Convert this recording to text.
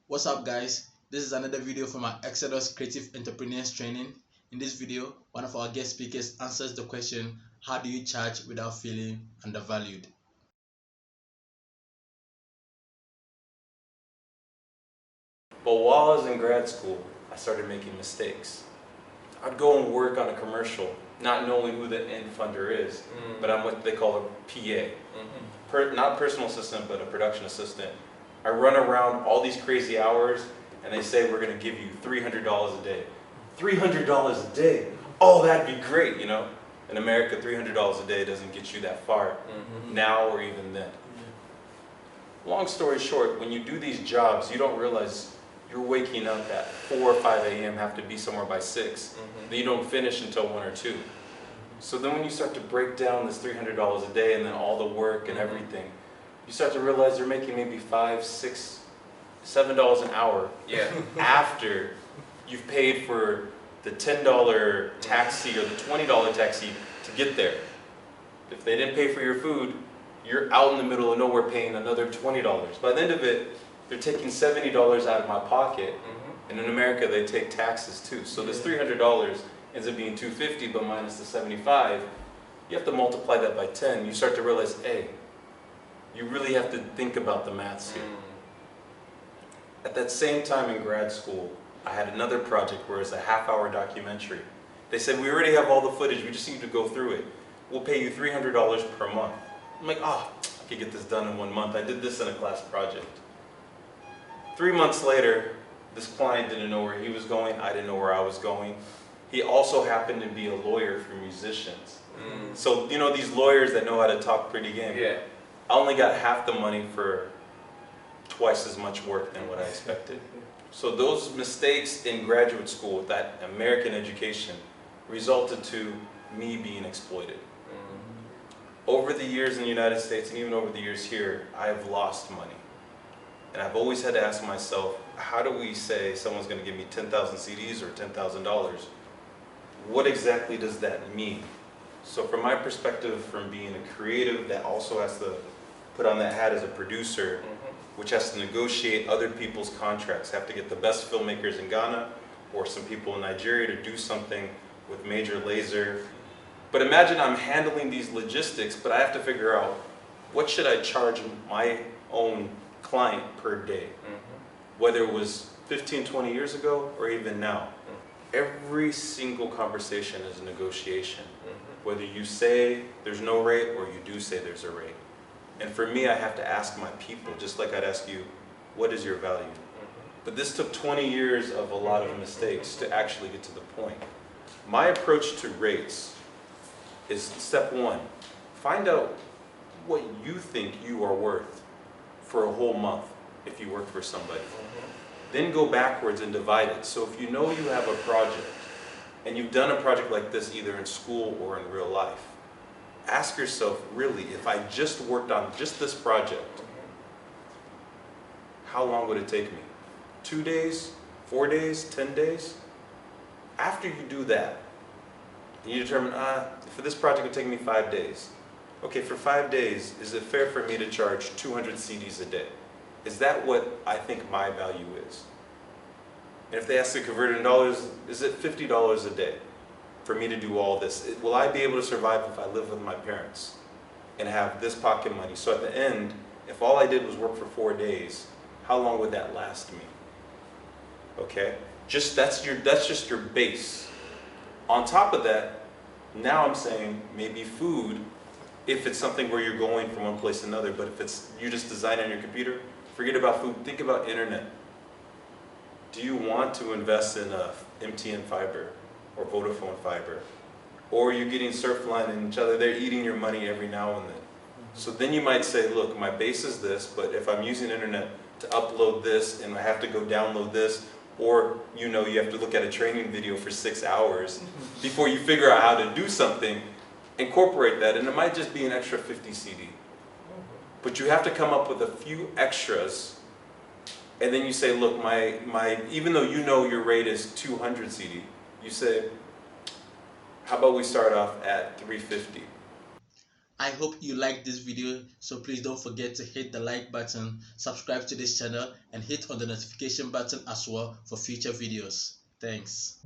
What's up guys, this is another video from our Exodus Creative Entrepreneurs Training. In this video, one of our guest speakers answers the question, how do you charge without feeling undervalued? But while I was in grad school, I started making mistakes. I'd go and work on a commercial, not knowing who the end funder is, but I'm what they call a PA. Not personal assistant, but a production assistant. I run around all these crazy hours, and they say we're going to give you $300 a day. $300 a day? Oh, that'd be great, you know? In America, $300 a day doesn't get you that far, now or even then. Long story short, when you do these jobs, you don't realize you're waking up at 4 or 5 a.m., have to be somewhere by 6. Then you don't finish until 1 or 2. So then when you start to break down this $300 a day and then all the work and everything, you start to realize you're making maybe $5, $6, $7 an hour after you've paid for the $10 taxi or the $20 taxi to get there. If they didn't pay for your food, you're out in the middle of nowhere paying another $20. By the end of it, they're taking $70 out of my pocket, and in America they take taxes too. So this $300 ends up being $250, but minus the 75, you have to multiply that by 10. You start to realize, hey, you really have to think about the maths here. At that same time in grad school, I had another project where it's a half-hour documentary. They said, we already have all the footage, we just need to go through it. We'll pay you $300 per month. I'm like, I could get this done in 1 month. I did this in a class project. 3 months later, this client didn't know where he was going, I didn't know where I was going. He also happened to be a lawyer for musicians. So, you know, these lawyers that know how to talk pretty game. I only got half the money for twice as much work than what I expected. So those mistakes in graduate school, that American education, resulted to me being exploited. Over the years in the United States and even over the years here, I've lost money. And I've always had to ask myself, how do we say someone's going to give me 10,000 CDs or $10,000? What exactly does that mean? So from my perspective, from being a creative that also has to put on that hat as a producer, which has to negotiate other people's contracts, have to get the best filmmakers in Ghana or some people in Nigeria to do something with Major Laser. But imagine I'm handling these logistics, but I have to figure out what should I charge my own client per day, whether it was 15, 20 years ago or even now. Every single conversation is a negotiation, whether you say there's no rate or you do say there's a rate. And for me, I have to ask my people, just like I'd ask you, what is your value? But this took 20 years of a lot of mistakes to actually get to the point. My approach to rates is step 1, find out what you think you are worth for a whole month if you work for somebody. Then go backwards and divide it. So if you know you have a project, and you've done a project like this either in school or in real life, ask yourself, really, if I just worked on just this project, how long would it take me? 2 days, 4 days, 10 days? After you do that, you determine, for this project it would take me 5 days. Okay, for 5 days, is it fair for me to charge 200 CDs a day? Is that what I think my value is? And if they ask to convert it in dollars, is it $50 a day for me to do all this? Will I be able to survive if I live with my parents and have this pocket money? So at the end, if all I did was work for 4 days, how long would that last me? Okay, that's just your base. On top of that, now I'm saying maybe food, if it's something where you're going from one place to another, but if it's you just design on your computer, forget about food, think about internet. Do you want to invest in a MTN fiber or Vodafone fiber? Or are you getting Surfline and each other, they're eating your money every now and then. So then you might say, look, my base is this, but if I'm using internet to upload this and I have to go download this, or you have to look at a training video for 6 hours before you figure out how to do something, incorporate that, and it might just be an extra 50 CD. But you have to come up with a few extras, and then you say, look, even though you know your rate is 200 CD, you say, how about we start off at 350? I hope you liked this video, so please don't forget to hit the like button, subscribe to this channel, and hit on the notification button as well for future videos. Thanks.